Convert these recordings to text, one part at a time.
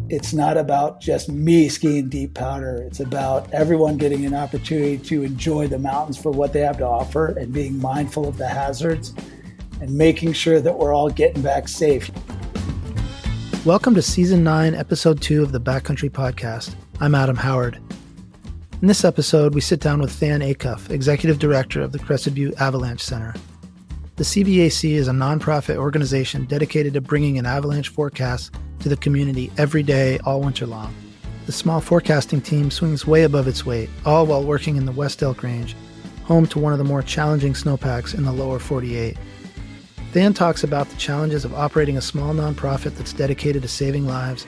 it's not about just me skiing deep powder. It's about everyone getting an opportunity to enjoy the mountains for what they have to offer and being mindful of the hazards and making sure that we're all getting back safe. Welcome to Season 9, Episode 2 of the Backcountry Podcast. I'm Adam Howard. In this episode, we sit down with Dan Acuff, Executive Director of the Crested Butte Avalanche Center. The CBAC is a nonprofit organization dedicated to bringing an avalanche forecast to the community every day, all winter long. The small forecasting team swings way above its weight, all while working in the West Elk Range, home to one of the more challenging snowpacks in the lower 48. Dan talks about the challenges of operating a small nonprofit that's dedicated to saving lives,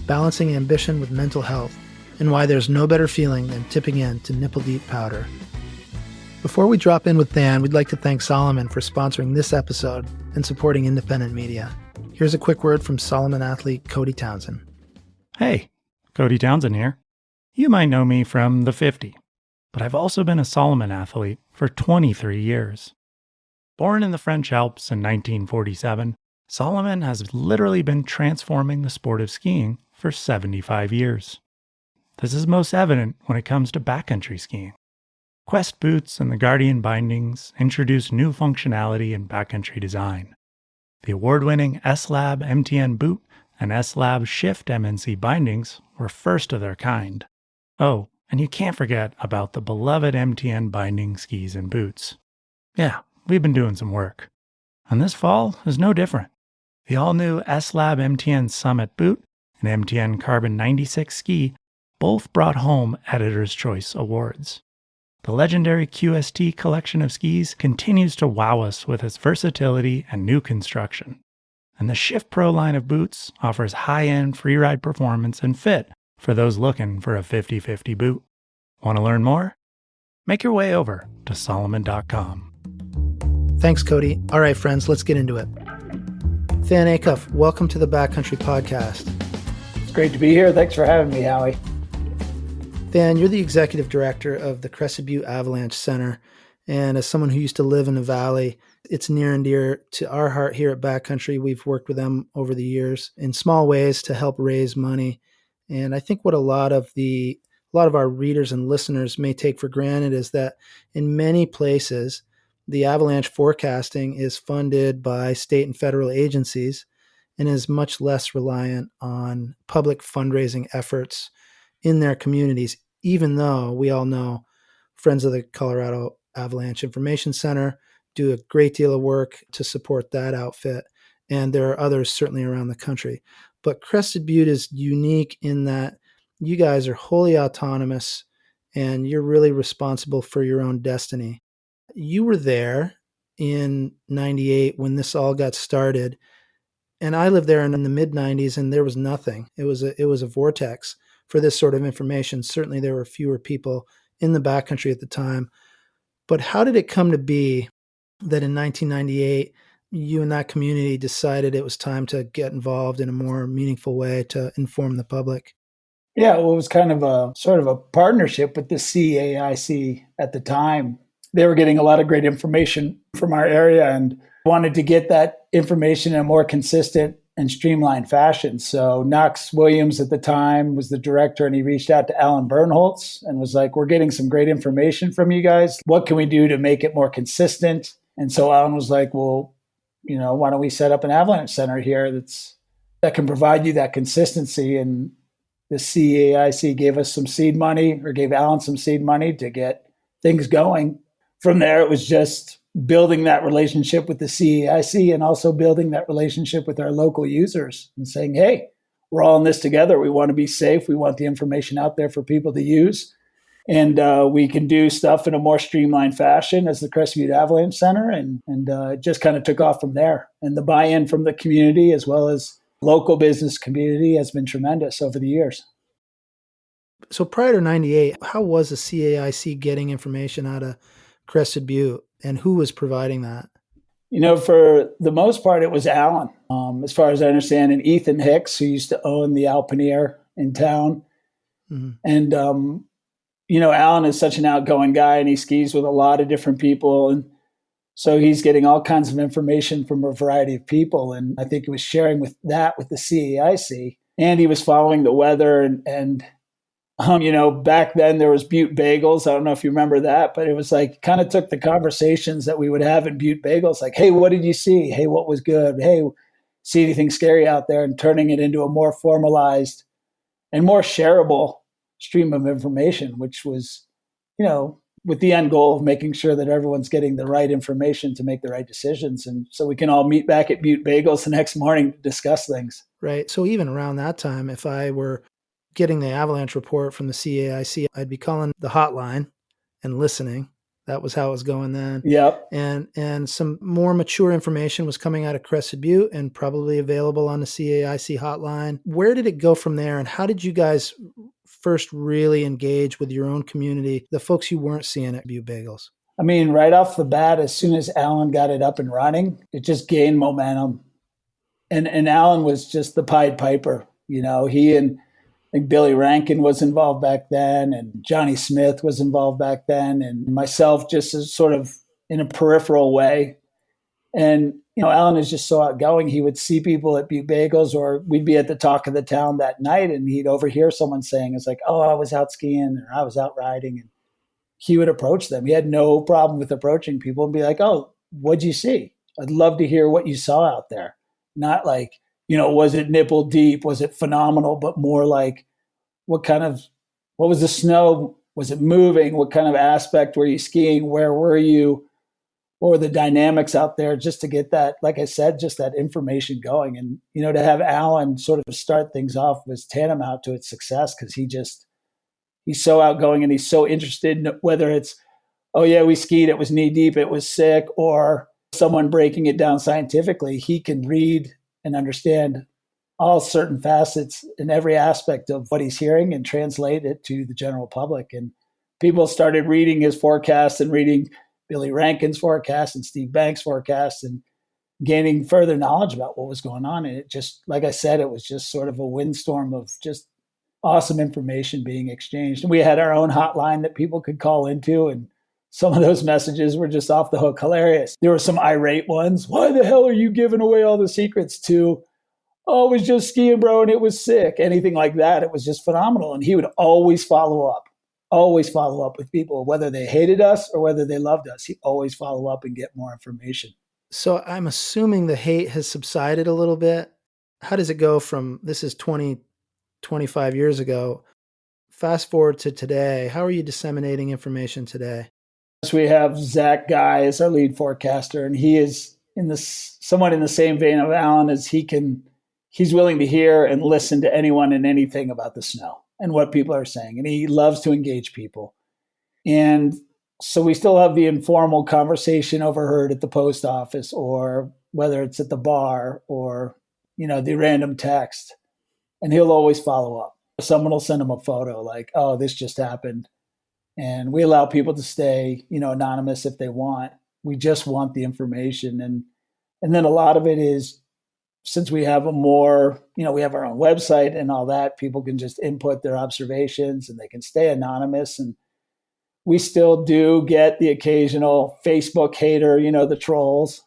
balancing ambition with mental health, and why there's no better feeling than tipping into nipple-deep powder. Before we drop in with Dan, we'd like to thank Salomon for sponsoring this episode and supporting independent media. Here's a quick word from Salomon athlete Cody Townsend. Hey, Cody Townsend here. You might know me from the 50, but I've also been a Salomon athlete for 23 years. Born in the French Alps in 1947, Salomon has literally been transforming the sport of skiing for 75 years. This is most evident when it comes to backcountry skiing. Quest boots and the Guardian bindings introduced new functionality in backcountry design. The award-winning S-Lab MTN boot and S-Lab Shift MNC bindings were first of their kind. Oh, and you can't forget about the beloved MTN binding skis and boots. Yeah, we've been doing some work. And this fall is no different. The all-new S-Lab MTN Summit boot and MTN Carbon 96 ski both brought home Editor's Choice Awards. The legendary QST collection of skis continues to wow us with its versatility and new construction. And the Shift Pro line of boots offers high-end freeride performance and fit for those looking for a 50-50 boot. Want to learn more? Make your way over to Salomon.com. Thanks, Cody. All right, friends, let's get into it. Dan Acuff, welcome to the Backcountry Podcast. It's great to be here. Thanks for having me, Howie. Dan, you're the executive director of the Crested Butte Avalanche Center. And as someone who used to live in the valley, it's near and dear to our heart here at Backcountry. We've worked with them over the years in small ways to help raise money. And I think what a lot of our readers and listeners may take for granted is that in many places, the avalanche forecasting is funded by state and federal agencies and is much less reliant on public fundraising efforts in their communities, even though we all know Friends of the Colorado Avalanche Information Center do a great deal of work to support that outfit, and there are others certainly around the country. But Crested Butte is unique in that you guys are wholly autonomous and you're really responsible for your own destiny. You were there in 98 when this all got started, and I lived there in the mid-90s and there was nothing. It was a vortex for this sort of information. Certainly there were fewer people in the backcountry at the time. But how did it come to be that in 1998, you and that community decided it was time to get involved in a more meaningful way to inform the public? Yeah, well, it was kind of a sort of a partnership with the CAIC at the time. They were getting a lot of great information from our area and wanted to get that information in a more consistent and streamlined fashion. So Knox Williams at the time was the director, and he reached out to Alan Bernholtz and was like, we're getting some great information from you guys. What can we do to make it more consistent? And so Alan was like, well, why don't we set up an avalanche center here that can provide you that consistency? And the CAIC gave us some seed money, or gave Alan some seed money to get things going. From there, it was just building that relationship with the CAIC and also building that relationship with our local users and saying, hey, we're all in this together. We want to be safe. We want the information out there for people to use. And we can do stuff in a more streamlined fashion as the Crested Butte Avalanche Center. And it just kind of took off from there. And the buy-in from the community as well as local business community has been tremendous over the years. So prior to 98, how was the CAIC getting information out of Crested Butte, and who was providing that? For the most part, it was Alan, as far as I understand, and Ethan Hicks, who used to own the Alpenier in town. Mm-hmm. And, Alan is such an outgoing guy, and he skis with a lot of different people. And so he's getting all kinds of information from a variety of people. And I think he was sharing with the CAIC. and he was following the weather. And back then there was Butte Bagels. I don't know if you remember that, but it was like kind of took the conversations that we would have in Butte Bagels, like, hey, what did you see? Hey, what was good? Hey, see anything scary out there? And turning it into a more formalized and more shareable stream of information, which was, with the end goal of making sure that everyone's getting the right information to make the right decisions. And so we can all meet back at Butte Bagels the next morning to discuss things. Right. So even around that time, if I were getting the avalanche report from the CAIC, I'd be calling the hotline and listening. That was how it was going then. Yep. And some more mature information was coming out of Crested Butte and probably available on the CAIC hotline. Where did it go from there? And how did you guys first really engage with your own community, the folks you weren't seeing at Butte Bagels? I mean, right off the bat, as soon as Alan got it up and running, it just gained momentum. And Alan was just the Pied Piper. He and I think Billy Rankin was involved back then, and Johnny Smith was involved back then, and myself just as sort of in a peripheral way. And, Alan is just so outgoing. He would see people at Butte Bagels, or we'd be at the Talk of the Town that night, and he'd overhear someone saying, it's like, oh, I was out skiing, or I was out riding. And he would approach them. He had no problem with approaching people and be like, oh, what'd you see? I'd love to hear what you saw out there. Not like, was it nipple deep? Was it phenomenal? But more like, what was the snow? Was it moving? What kind of aspect were you skiing? Where were you? What were the dynamics out there? Just to get that, like I said, just that information going. And, to have Alan sort of start things off was tantamount to its success, because he's so outgoing and he's so interested in whether it's, oh yeah, we skied, it was knee deep, it was sick, or someone breaking it down scientifically. He can read and understand all certain facets in every aspect of what he's hearing and translate it to the general public. And people started reading his forecasts and reading Billy Rankin's forecast and Steve Banks' forecast and gaining further knowledge about what was going on. And it just, like I said, it was just sort of a windstorm of just awesome information being exchanged. And we had our own hotline that people could call into, and some of those messages were just off the hook hilarious. There were some irate ones. Why the hell are you giving away all the secrets? To, oh, it was just skiing, bro, and it was sick. Anything like that. It was just phenomenal. And he would always follow up with people, whether they hated us or whether they loved us. He'd always follow up and get more information. So I'm assuming the hate has subsided a little bit. How does it go from, this is 25 years ago, fast forward to today? How are you disseminating information today? So we have Zach Guy as our lead forecaster, and he is somewhat in the same vein of Alan, as he's willing to hear and listen to anyone and anything about the snow and what people are saying. And he loves to engage people. And so we still have the informal conversation overheard at the post office, or whether it's at the bar, or, the random text. And he'll always follow up. Someone will send him a photo like, oh, this just happened. And we allow people to stay, anonymous if they want. We just want the information. And then a lot of it is, since we have we have our own website and all that, people can just input their observations and they can stay anonymous. And we still do get the occasional Facebook hater, the trolls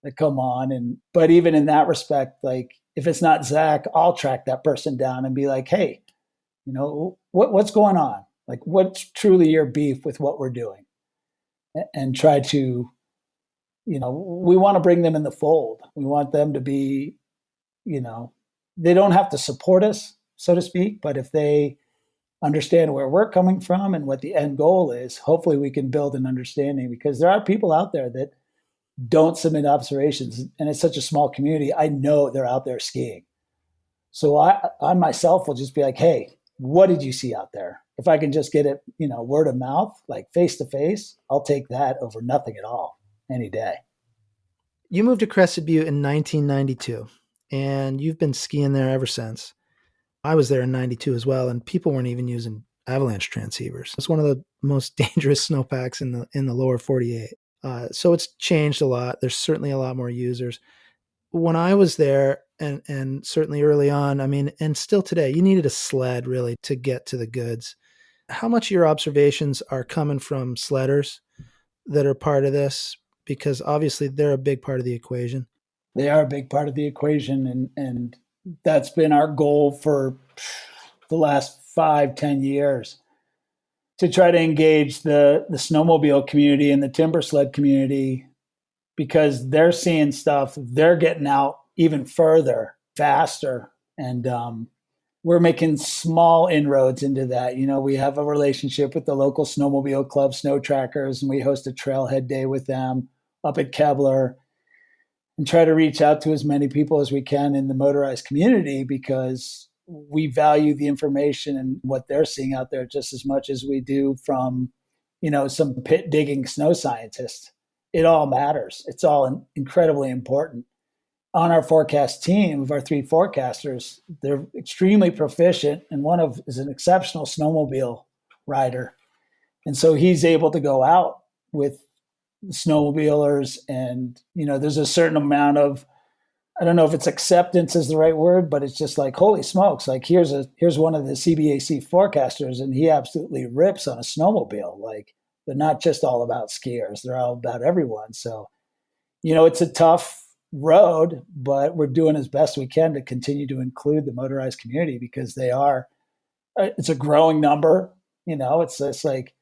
that come on. But even in that respect, like, if it's not Zach, I'll track that person down and be like, hey, what's going on? Like, what's truly your beef with what we're doing? And try to, we want to bring them in the fold. We want them to be, they don't have to support us, so to speak, but if they understand where we're coming from and what the end goal is, hopefully we can build an understanding, because there are people out there that don't submit observations, and it's such a small community. I know they're out there skiing. So I myself will just be like, hey, what did you see out there? If I can just get it, word of mouth, like face to face, I'll take that over nothing at all any day. You moved to Crested Butte in 1992, and you've been skiing there ever since. I was there in 92 as well, and people weren't even using avalanche transceivers. It's one of the most dangerous snowpacks in the lower 48. So it's changed a lot. There's certainly a lot more users. When I was there, and certainly early on, and still today, you needed a sled really to get to the goods. How much of your observations are coming from sledders that are part of this? Because obviously they're a big part of the equation. They are a big part of the equation. And that's been our goal for the last 5-10 years, to try to engage the snowmobile community and the timber sled community, because they're seeing stuff, they're getting out even further, faster. And we're making small inroads into that. We have a relationship with the local snowmobile club, Snow Trackers, and we host a trailhead day with them up at Kevlar, and try to reach out to as many people as we can in the motorized community, because we value the information and what they're seeing out there just as much as we do from, some pit digging snow scientist. It all matters. It's all incredibly important. On our forecast team of our 3 forecasters, they're extremely proficient, and is an exceptional snowmobile rider. And so he's able to go out with snowmobilers, and, there's a certain amount of, I don't know if it's acceptance is the right word, but it's just like, holy smokes, like here's one of the CBAC forecasters, and he absolutely rips on a snowmobile. Like, they're not just all about skiers, they're all about everyone. So, it's a tough road, but we're doing as best we can to continue to include the motorized community, because it's a growing number. It's just like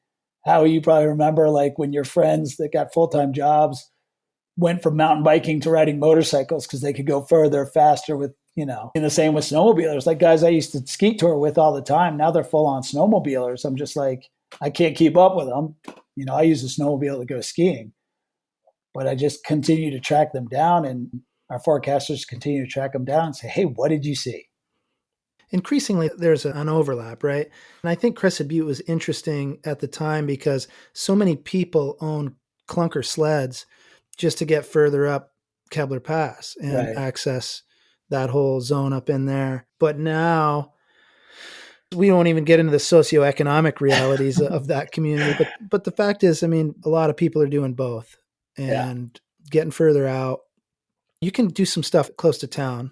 how you probably remember, like when your friends that got full-time jobs went from mountain biking to riding motorcycles because they could go further, faster with, and the same with snowmobilers. Like guys I used to ski tour with all the time, now they're full-on snowmobilers. I'm just like, I can't keep up with them. I use a snowmobile to go skiing, but I just continue to track them down, and our forecasters continue to track them down and say, hey, what did you see? Increasingly, there's an overlap, right? And I think Crested Butte was interesting at the time because so many people own clunker sleds just to get further up Kevlar Pass and access that whole zone up in there. But now we won't even get into the socioeconomic realities of that community. But the fact is, I mean, a lot of people are doing both and getting further out. You can do some stuff close to town.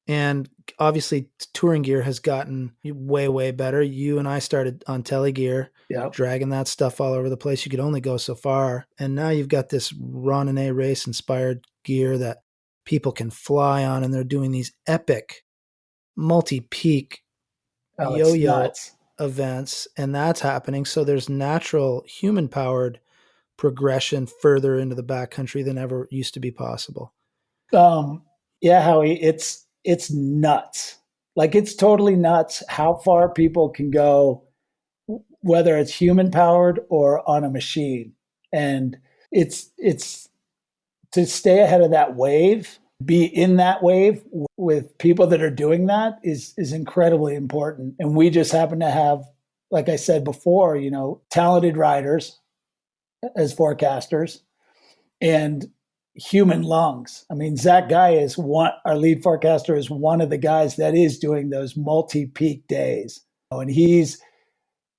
And obviously touring gear has gotten way, way better. You and I started on telegear, dragging that stuff all over the place. You could only go so far. And now you've got this Ron and A race inspired gear that people can fly on, and they're doing these epic multi-peak yo-yo events, and that's happening. So there's natural human powered progression further into the backcountry than ever used to be possible. Howie, it's nuts. Like, it's totally nuts how far people can go, whether it's human powered or on a machine. And it's to stay ahead of that wave, be in that wave with people that are doing that is incredibly important. And we just happen to have, like I said before, talented riders as forecasters and human lungs. I mean, Zach Guy is our lead forecaster, is one of the guys that is doing those multi-peak days. And he's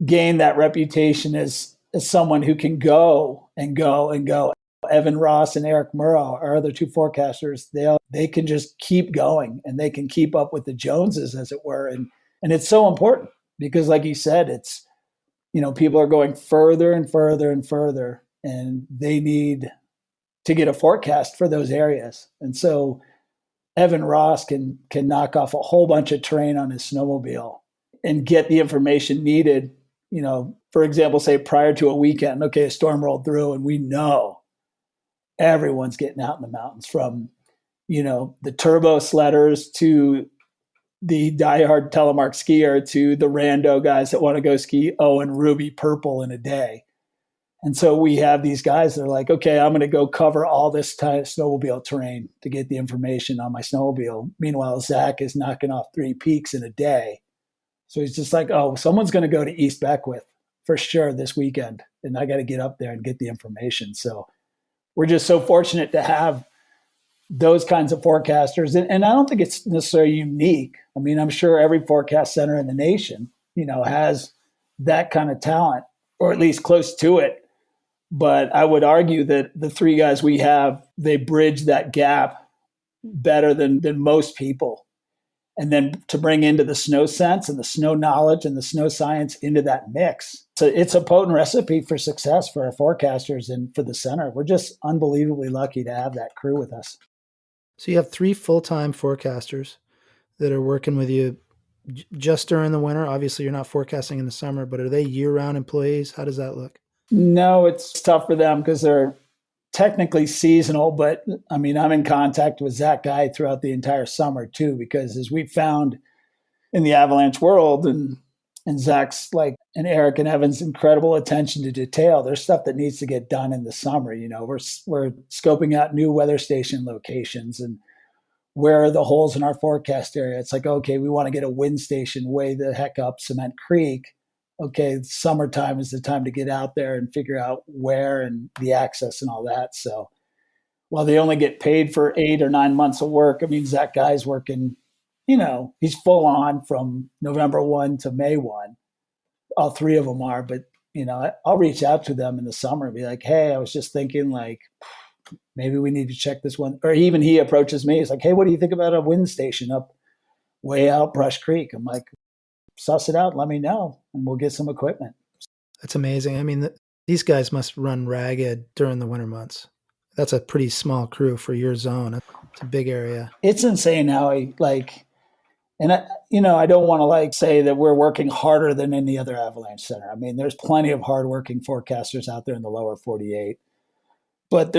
gained that reputation as someone who can go and go and go. Evan Ross and Eric Murrow, our other 2 forecasters, they can just keep going, and they can keep up with the Joneses, as it were. And it's so important because, like you said, it's, people are going further and further and further, and they need to get a forecast for those areas. And so Evan Ross can knock off a whole bunch of terrain on his snowmobile and get the information needed, for example, say prior to a weekend, okay, a storm rolled through and we know everyone's getting out in the mountains, from, the turbo sledders to the diehard telemark skier to the rando guys that want to go ski Owen Ruby Purple in a day. And so we have these guys that are like, okay, I'm going to go cover all this snowmobile terrain to get the information on my snowmobile. Meanwhile, Zach is knocking off 3 peaks in a day. So he's just like, oh, someone's going to go to East Beckwith for sure this weekend, and I got to get up there and get the information. So we're just so fortunate to have those kinds of forecasters. And I don't think it's necessarily unique. I mean, I'm sure every forecast center in the nation, has that kind of talent, or at least close to it. But I would argue that the 3 guys we have, they bridge that gap better than most people. And then to bring into the snow sense and the snow knowledge and the snow science into that mix. So it's a potent recipe for success for our forecasters and for the center. We're just unbelievably lucky to have that crew with us. So you have 3 full-time forecasters. that are working with you just during the winter? Obviously, you're not forecasting in the summer, but are they year-round employees? How does that look? No, it's tough for them because they're technically seasonal, but I mean, I'm in contact with Zach Guy throughout the entire summer too, because as we found in the avalanche world and Zach's like, and Eric and Evan's incredible attention to detail, there's stuff that needs to get done in the summer. You know, we're scoping out new weather station locations and where are the holes in our forecast area. It's like, okay, we want to get a wind station way the heck up Cement Creek. Okay, summertime is the time to get out there and figure out where and the access and all that. So while they only get paid for 8 or 9 months of work, I mean, Zach Guy's working, you know, he's full on from November 1 to May 1. All three of them are, but, you know, I'll reach out to them in the summer and be like, hey, I was just thinking like, maybe we need to check this one. Or even he approaches me. He's like, hey, what do you think about a wind station up way out Brush Creek? I'm like, suss it out, let me know, and we'll get some equipment. That's amazing. I mean, these guys must run ragged during the winter months. That's a pretty small crew for your zone. It's a big area. It's insane how and I don't want to like say that we're working harder than any other avalanche center. I mean, there's plenty of hardworking forecasters out there in the lower 48, but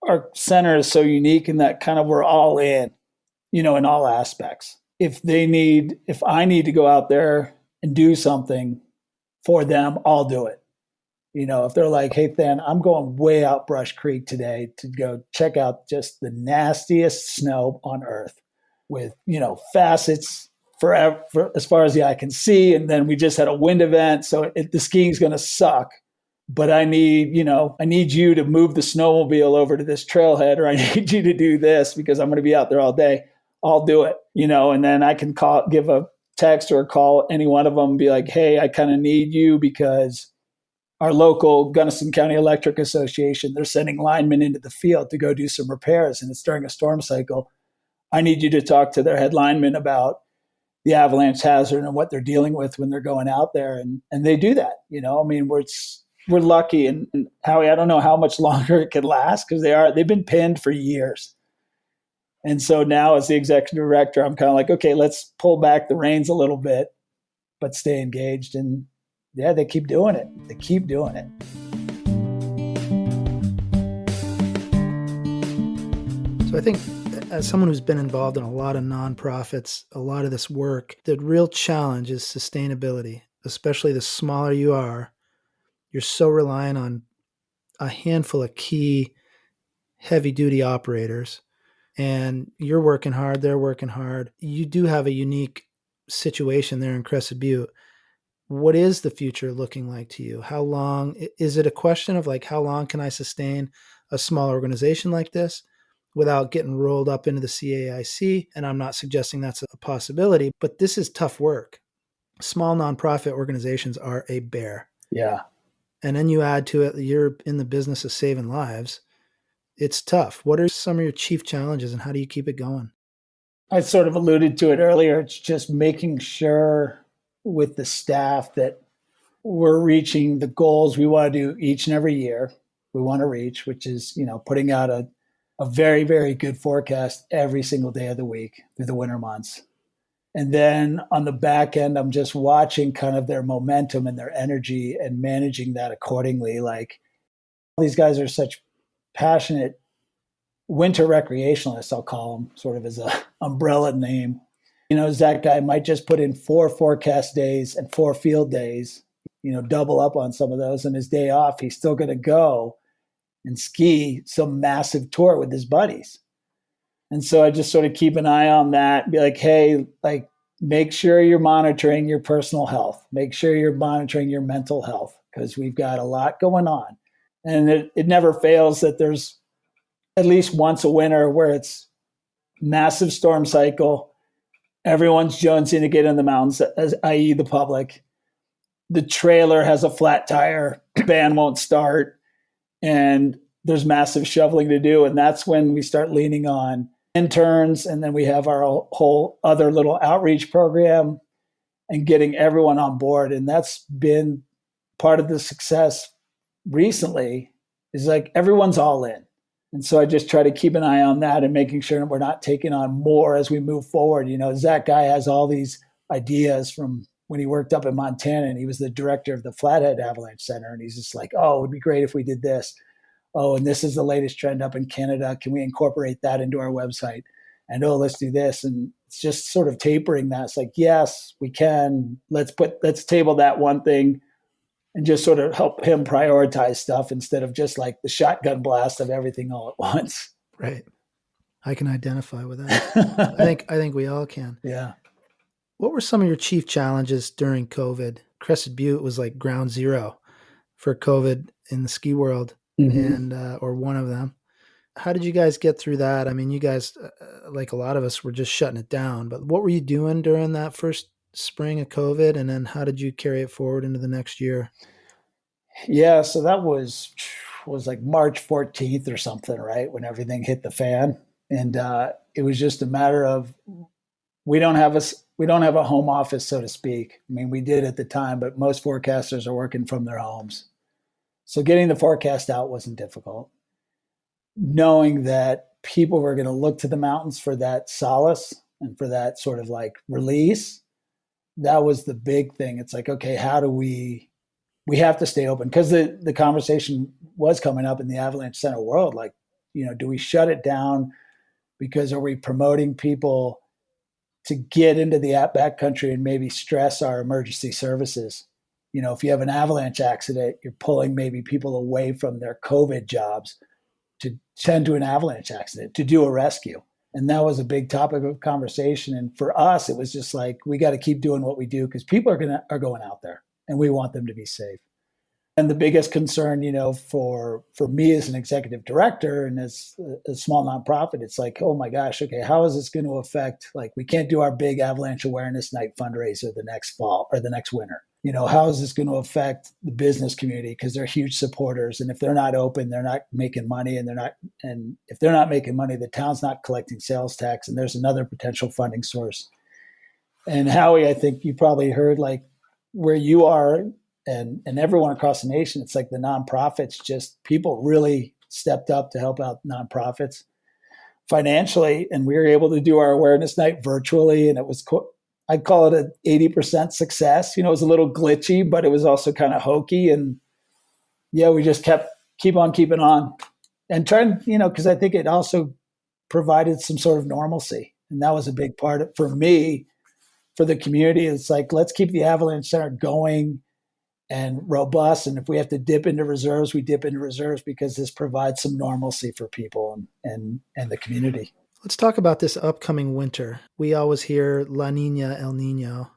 our center is so unique in that kind of we're all in, you know, in all aspects. If I need to go out there and do something for them, I'll do it. You know, if they're like, hey, Than, I'm going way out Brush Creek today to go check out just the nastiest snow on earth with, you know, facets forever for as far as the eye can see. And then we just had a wind event. So the skiing's going to suck. But I need you to move the snowmobile over to this trailhead, or I need you to do this because I'm going to be out there all day. I'll do it, you know, and then I can give a text or call any one of them and be like, hey, I kind of need you because our local Gunnison County Electric Association, they're sending linemen into the field to go do some repairs, and it's during a storm cycle. I need you to talk to their head lineman about the avalanche hazard and what they're dealing with when they're going out there. And they do that, you know, I mean, we're lucky. And Howie, I don't know how much longer it could last because they've been pinned for years. And so now as the executive director, I'm kind of like, okay, let's pull back the reins a little bit, but stay engaged. And yeah, they keep doing it. They keep doing it. So I think as someone who's been involved in a lot of nonprofits, a lot of this work, the real challenge is sustainability, especially the smaller you are. You're so reliant on a handful of key heavy-duty operators, and you're working hard, they're working hard. You do have a unique situation there in Crested Butte. What is the future looking like to you? How long? Is it a question of like, how long can I sustain a small organization like this without getting rolled up into the CAIC? And I'm not suggesting that's a possibility, but this is tough work. Small nonprofit organizations are a bear. Yeah. And then you add to it, you're in the business of saving lives. It's tough. What are some of your chief challenges and how do you keep it going? I sort of alluded to it earlier. It's just making sure with the staff that we're reaching the goals we want to do each and every year. We want to reach, which is, you know, putting out a very, very good forecast every single day of the week through the winter months. And then on the back end, I'm just watching kind of their momentum and their energy and managing that accordingly. Like these guys are such passionate winter recreationalists, I'll call them, sort of as a umbrella name. You know, Zach Guy might just put in 4 forecast days and 4 field days, you know, double up on some of those. And his day off, he's still going to go and ski some massive tour with his buddies. And so I just sort of keep an eye on that, be like, hey, like, make sure you're monitoring your personal health. Make sure you're monitoring your mental health because we've got a lot going on. And it never fails that there's at least once a winter where it's massive storm cycle. Everyone's jonesing to get in the mountains, i.e. the public. The trailer has a flat tire, van won't start, and there's massive shoveling to do. And that's when we start leaning on interns. And then we have our whole other little outreach program and getting everyone on board. And that's been part of the success recently is like everyone's all in. And so I just try to keep an eye on that and making sure that we're not taking on more as we move forward. Zach Guy has all these ideas from when he worked up in Montana, and he was the director of the Flathead Avalanche Center. And he's just like, oh, it would be great if we did this. Oh, and this is the latest trend up in Canada. Can we incorporate that into our website? And oh, let's do this. And it's just sort of tapering that. It's like, yes, we can. Let's table that one thing and just sort of help him prioritize stuff instead of just like the shotgun blast of everything all at once. Right. I can identify with that. I think we all can. Yeah. What were some of your chief challenges during COVID? Crested Butte was like ground zero for COVID in the ski world, and or one of them. How did you guys get through that? I mean, you guys, like a lot of us, were just shutting it down. But what were you doing during that first spring of COVID, and then how did you carry it forward into the next year? Yeah, so that was like March 14th or something, right? When everything hit the fan. And it was just a matter of, we don't have a home office, so to speak. I mean, we did at the time, but most forecasters are working from their homes. So getting the forecast out wasn't difficult. Knowing that people were going to look to the mountains for that solace and for that sort of like release, that was the big thing. It's like, okay, how do we have to stay open? Because the conversation was coming up in the Avalanche Center world. Like, do we shut it down because are we promoting people to get into the backcountry and maybe stress our emergency services? If you have an avalanche accident, you're pulling maybe people away from their COVID jobs to tend to an avalanche accident, to do a rescue. And that was a big topic of conversation. And for us, it was just like, we got to keep doing what we do because people are going out there and we want them to be safe. And the biggest concern, for me as an executive director and as a small nonprofit, it's like, oh my gosh, okay, how is this going to affect, like, we can't do our big avalanche awareness night fundraiser the next fall or the next winter. How is this going to affect the business community? Because they're huge supporters. And if they're not open, they're not making money, and if they're not making money, the town's not collecting sales tax, and there's another potential funding source. And Howie, I think you probably heard, like, where you are and everyone across the nation, it's like the nonprofits, just people really stepped up to help out nonprofits financially. And we were able to do our awareness night virtually. And it was, I'd call it an 80% success. It was a little glitchy, but it was also kind of hokey. And yeah, we just keep on keeping on and trying, because I think it also provided some sort of normalcy. And that was a big part of, for me, for the community. It's like, let's keep the Avalanche Center going and robust. And if we have to dip into reserves, we dip into reserves because this provides some normalcy for people and the community. Let's talk about this upcoming winter. We always hear La Nina, El Nino.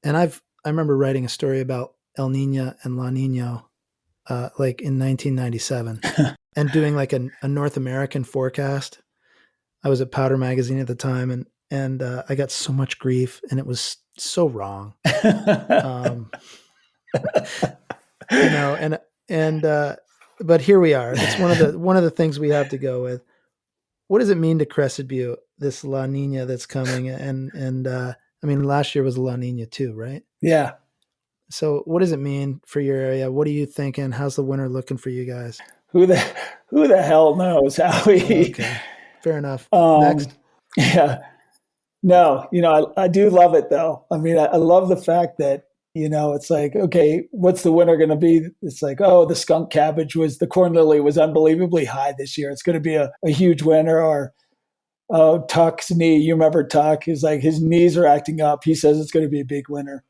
And I remember writing a story about El Nino and La Nina like in 1997 and doing like a North American forecast. I was at Powder Magazine at the time and I got so much grief and it was so wrong. But here we are. It's one of the things we have to go with. What does it mean to Crested Butte, this La Nina that's coming? And I mean, last year was a La Nina too, right? Yeah. So what does it mean for your area? What are you thinking? How's the winter looking for you guys? Who the hell knows, Howie? Okay. Fair enough. Next. Yeah. No, I do love it though. I mean, I love the fact that, it's like, okay, what's the winter going to be? It's like, oh, the skunk cabbage the corn lily was unbelievably high this year. It's going to be a huge winter. Or, oh, Tuck's knee. You remember Tuck? He's like, his knees are acting up. He says it's going to be a big winter.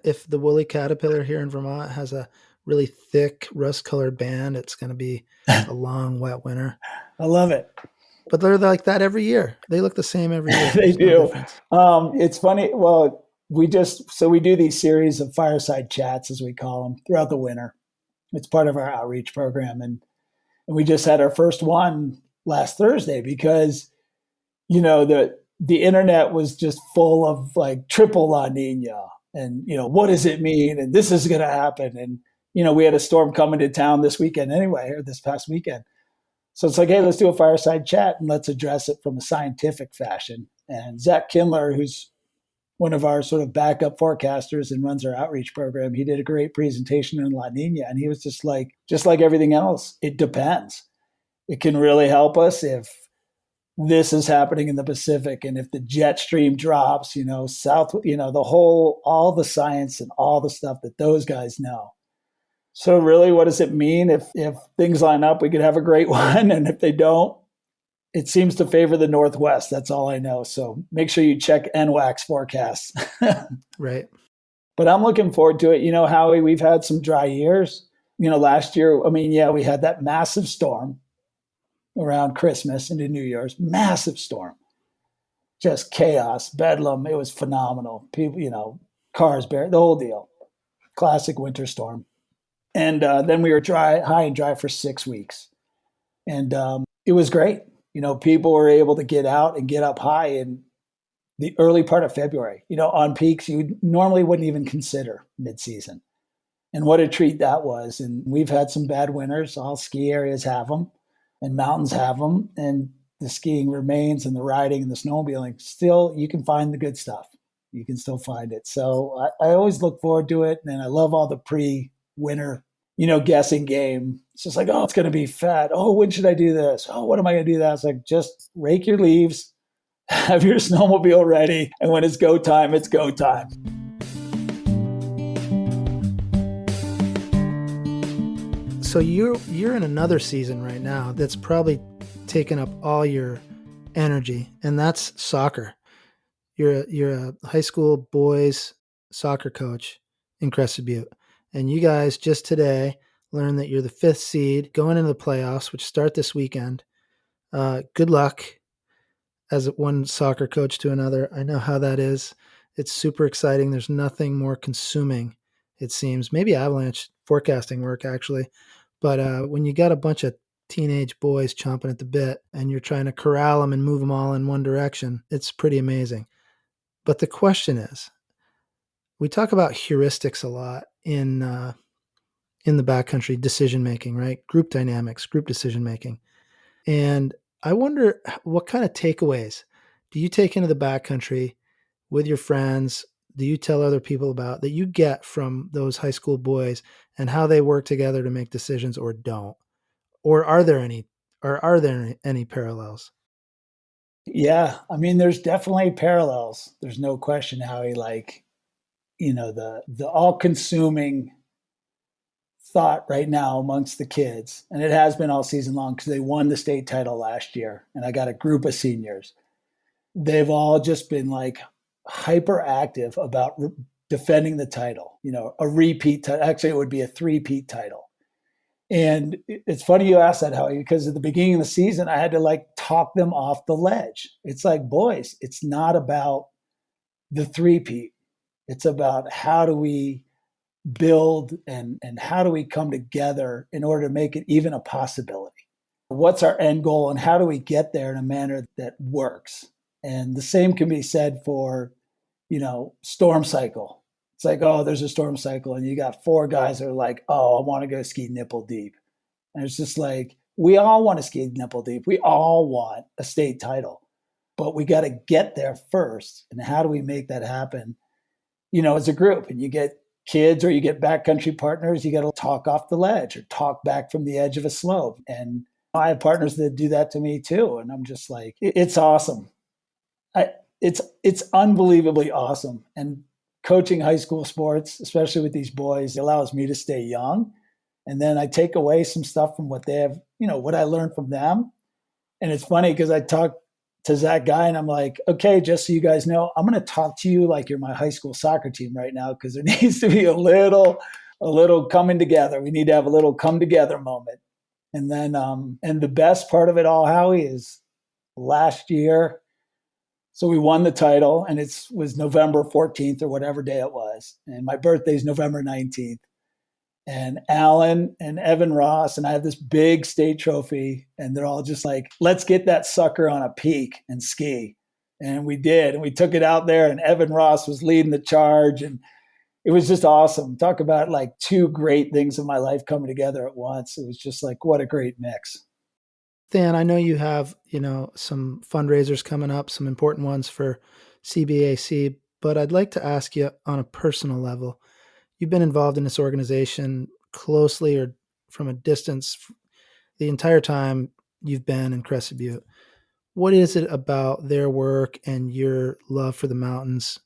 If the woolly caterpillar here in Vermont has a really thick rust-colored band, it's going to be a long, wet winter. I love it. But they're like that every year. They look the same every year. They do. It's funny. Well, we do these series of fireside chats, as we call them, throughout the winter. It's part of our outreach program. And we just had our first one last Thursday because, the internet was just full of like triple La Nina and, what does it mean? And this is going to happen. And, we had a storm coming to town this weekend anyway, or this past weekend. So it's like, hey, let's do a fireside chat and let's address it from a scientific fashion. And Zach Kindler, who's one of our sort of backup forecasters and runs our outreach program, he did a great presentation on La Nina. And he was just like everything else, it depends. it can really help us if this is happening in the Pacific. And if the jet stream drops, south, all the science and all the stuff that those guys know. So really, what does it mean? If things line up, we could have a great one. And if they don't, it seems to favor the Northwest. That's all I know. So make sure you check NWAC's forecasts. Right. But I'm looking forward to it. Howie, we've had some dry years. Last year, we had that massive storm around Christmas into New Year's. Massive storm. Just chaos, bedlam. It was phenomenal. People, cars buried, the whole deal. Classic winter storm. And then we were high and dry for 6 weeks. And it was great. People were able to get out and get up high in the early part of February, on peaks you normally wouldn't even consider mid-season. And what a treat that was. And we've had some bad winters. All ski areas have them and mountains have them. And the skiing remains and the riding and the snowmobiling. Still, you can find the good stuff. You can still find it. So I always look forward to it. And I love all the pre-winter, guessing game. It's just like, oh, it's going to be fat. Oh, when should I do this? Oh, what am I going to do that? It's like, just rake your leaves, have your snowmobile ready. And when it's go time, it's go time. So you're in another season right now that's probably taken up all your energy, and that's soccer. You're a high school boys soccer coach in Crested Butte, and you guys just today learned that you're the 5th seed going into the playoffs, which start this weekend. Good luck as one soccer coach to another. I know how that is. It's super exciting. There's nothing more consuming, it seems. Maybe Avalanche forecasting work, actually. But when you got a bunch of teenage boys chomping at the bit and you're trying to corral them and move them all in one direction, it's pretty amazing. But the question is, we talk about heuristics a lot in the backcountry decision-making, right? Group dynamics, group decision-making. And I wonder what kind of takeaways do you take into the backcountry with your friends? Do you tell other people about that you get from those high school boys and how they work together to make decisions or don't? Or are there any parallels? Yeah. There's definitely parallels. There's no question how the all-consuming thought right now amongst the kids, and it has been all season long because they won the state title last year, and I got a group of seniors. They've all just been hyperactive about defending the title, a repeat title. Actually, it would be a 3-peat title. And it's funny you asked that, Howie, because at the beginning of the season, I had to talk them off the ledge. It's like, boys, it's not about the 3-peat. It's about how do we build and how do we come together in order to make it even a possibility? What's our end goal and how do we get there in a manner that works? And the same can be said for, storm cycle. It's like, oh, there's a storm cycle and you got 4 guys that are like, oh, I want to go ski nipple-deep. And it's just like, we all want to ski nipple-deep. We all want a state title, but we got to get there first. And how do we make that happen, as a group? And you get kids or you get backcountry partners, you got to talk off the ledge or talk back from the edge of a slope. And I have partners that do that to me too. And I'm just like, it's awesome. It's unbelievably awesome. And coaching high school sports, especially with these boys, allows me to stay young. And then I take away some stuff from what they have, what I learned from them. And it's funny because I talk to Zach Guy and I'm like, okay, just so you guys know, I'm going to talk to you like you're my high school soccer team right now, because there needs to be a little coming together. We need to have a little come together moment. And then, and the best part of it all, Howie, is last year. So we won the title and it was November 14th or whatever day it was. And my birthday is November 19th. And Alan and Evan Ross, and I have this big state trophy, and they're all just like, let's get that sucker on a peak and ski. And we did, and we took it out there, and Evan Ross was leading the charge, and it was just awesome. Talk about 2 great things in my life coming together at once. It was just what a great mix. Dan, I know you have, some fundraisers coming up, some important ones for CBAC, but I'd like to ask you on a personal level. You've been involved in this organization closely or from a distance the entire time you've been in Crested Butte. What is it about their work and your love for the mountains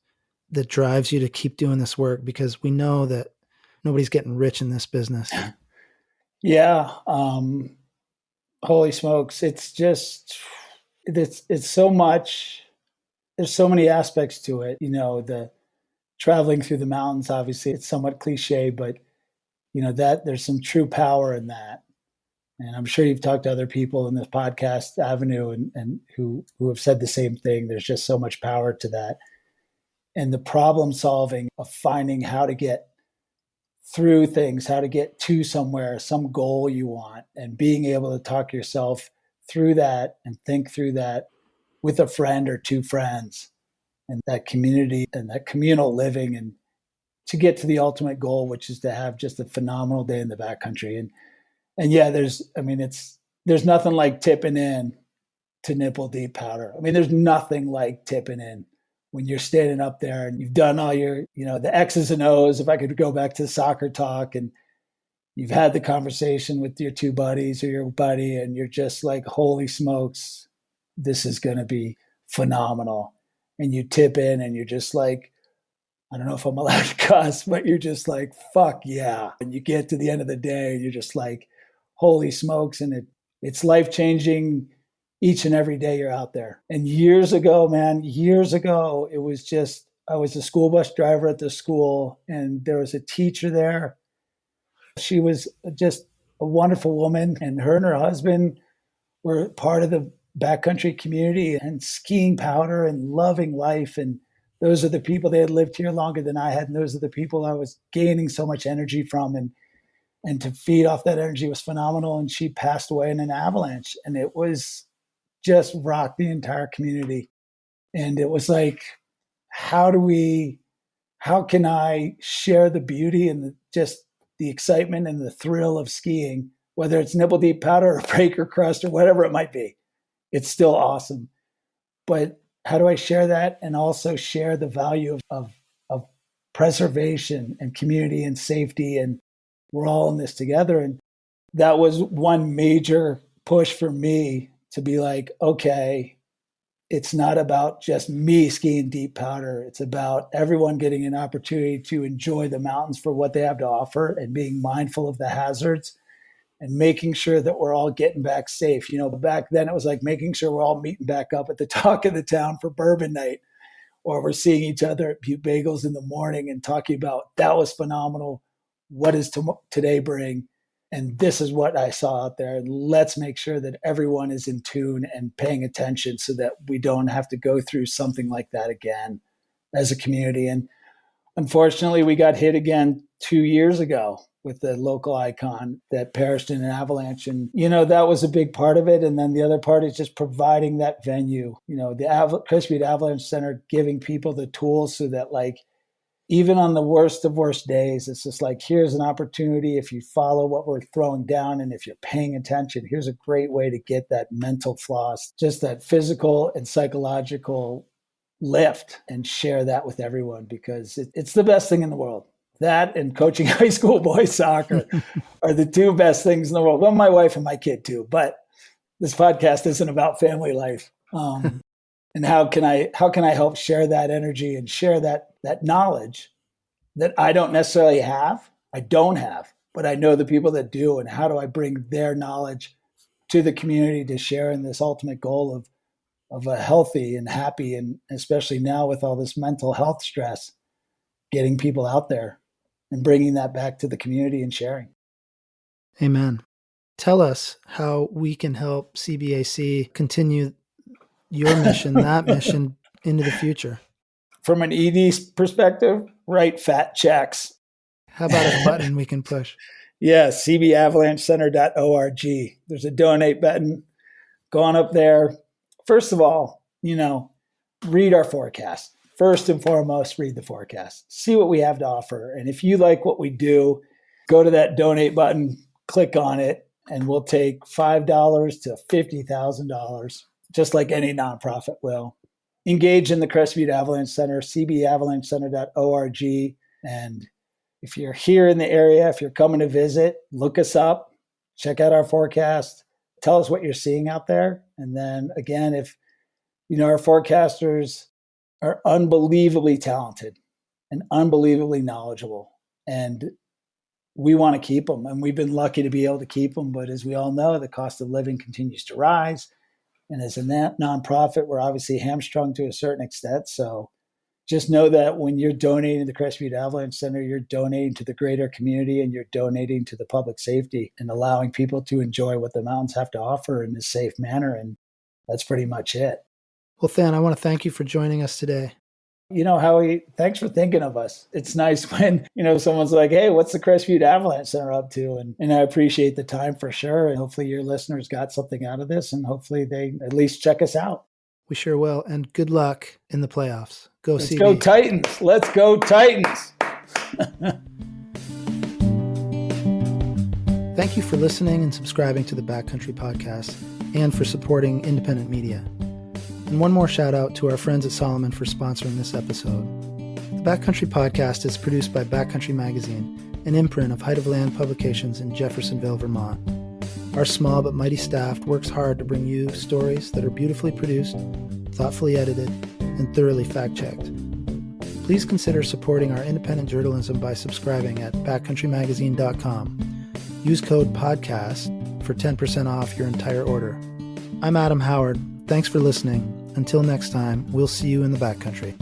that drives you to keep doing this work? Because we know that nobody's getting rich in this business. Yeah. Holy smokes. It's so much. There's so many aspects to it. The traveling through the mountains, obviously it's somewhat cliche, but that there's some true power in that. And I'm sure you've talked to other people in this podcast avenue and who have said the same thing. There's just so much power to that. And the problem solving of finding how to get through things, how to get to somewhere, some goal you want, and being able to talk yourself through that and think through that with a friend or two friends, and that community and that communal living, and to get to the ultimate goal, which is to have just a phenomenal day in the backcountry. And yeah, there's nothing like tipping in to nipple-deep powder. I mean, there's nothing like tipping in when you're standing up there and you've done all your, the X's and O's, if I could go back to the soccer talk, and you've had the conversation with your two buddies or your buddy, and you're just like, holy smokes, this is going to be phenomenal. And you tip in and you're just like, I don't know if I'm allowed to cuss, but you're just like, fuck yeah. And you get to the end of the day and you're just like, holy smokes. And it's life-changing each and every day you're out there. And years ago, it was just, I was a school bus driver at the school, and there was a teacher there. She was just a wonderful woman, and her husband were part of the backcountry community and skiing powder and loving life. And those are the people, they had lived here longer than I had. And those are the people I was gaining so much energy from. And to feed off that energy was phenomenal. And she passed away in an avalanche, and it was just rocked the entire community. And it was like, how can I share the beauty and just the excitement and the thrill of skiing, whether it's nipple-deep powder or breaker crust or whatever it might be. It's still awesome. But how do I share that and also share the value of preservation and community and safety, and we're all in this together? And that was one major push for me to be like, okay, it's not about just me skiing deep powder. It's about everyone getting an opportunity to enjoy the mountains for what they have to offer, and being mindful of the hazards and making sure that we're all getting back safe. Back then it was like making sure we're all meeting back up at the talk of the town for bourbon night, or we're seeing each other at Butte Bagels in the morning and talking about, that was phenomenal. What does today bring? And this is what I saw out there. And let's make sure that everyone is in tune and paying attention so that we don't have to go through something like that again as a community. And unfortunately, we got hit again 2 years ago with the local icon that perished in an avalanche. And, that was a big part of it. And then the other part is just providing that venue, the Crested Butte Avalanche Center, giving people the tools so that, like, even on the worst of worst days, it's just like, here's an opportunity. If you follow what we're throwing down and if you're paying attention, here's a great way to get that mental floss, just that physical and psychological lift, and share that with everyone, because it's the best thing in the world. That and coaching high school boys soccer are the two best things in the world. Well, my wife and my kid too, but this podcast isn't about family life. And how can I help share that energy and share that knowledge that I don't necessarily have, but I know the people that do, and how do I bring their knowledge to the community to share in this ultimate goal of a healthy and happy, and especially now with all this mental health stress, getting people out there and bringing that back to the community and sharing. Amen. Tell us how we can help CBAC continue your mission, that mission, into the future. From an ED perspective, write fat checks. How about a button we can push? Yeah, cbavalanchecenter.org. There's a donate button. Go on up there. First of all, read our forecast. First and foremost, read the forecast. See what we have to offer. And if you like what we do, go to that donate button, click on it, and we'll take $5 to $50,000, just like any nonprofit will. Engage in the Crested Butte Avalanche Center, cbavalanchecenter.org. And if you're here in the area, if you're coming to visit, look us up, check out our forecast, tell us what you're seeing out there. And then again, if, our forecasters are unbelievably talented and unbelievably knowledgeable, and we want to keep them. And we've been lucky to be able to keep them. But as we all know, the cost of living continues to rise. And as a nonprofit, we're obviously hamstrung to a certain extent. So just know that when you're donating to the Crested Butte Avalanche Center, you're donating to the greater community, and you're donating to the public safety and allowing people to enjoy what the mountains have to offer in a safe manner. And that's pretty much it. Well, Than, I want to thank you for joining us today. Howie, thanks for thinking of us. It's nice when, someone's like, hey, what's the Crested Butte Avalanche Center up to? And I appreciate the time for sure. And hopefully your listeners got something out of this, and hopefully they at least check us out. We sure will. And good luck in the playoffs. Go CB. Let's go Titans. Let's go Titans. Thank you for listening and subscribing to the Backcountry Podcast, and for supporting independent media. And one more shout out to our friends at Salomon for sponsoring this episode. The Backcountry Podcast is produced by Backcountry Magazine, an imprint of Height of Land Publications in Jeffersonville, Vermont. Our small but mighty staff works hard to bring you stories that are beautifully produced, thoughtfully edited, and thoroughly fact-checked. Please consider supporting our independent journalism by subscribing at backcountrymagazine.com. Use code PODCAST for 10% off your entire order. I'm Adam Howard. Thanks for listening. Until next time, we'll see you in the backcountry.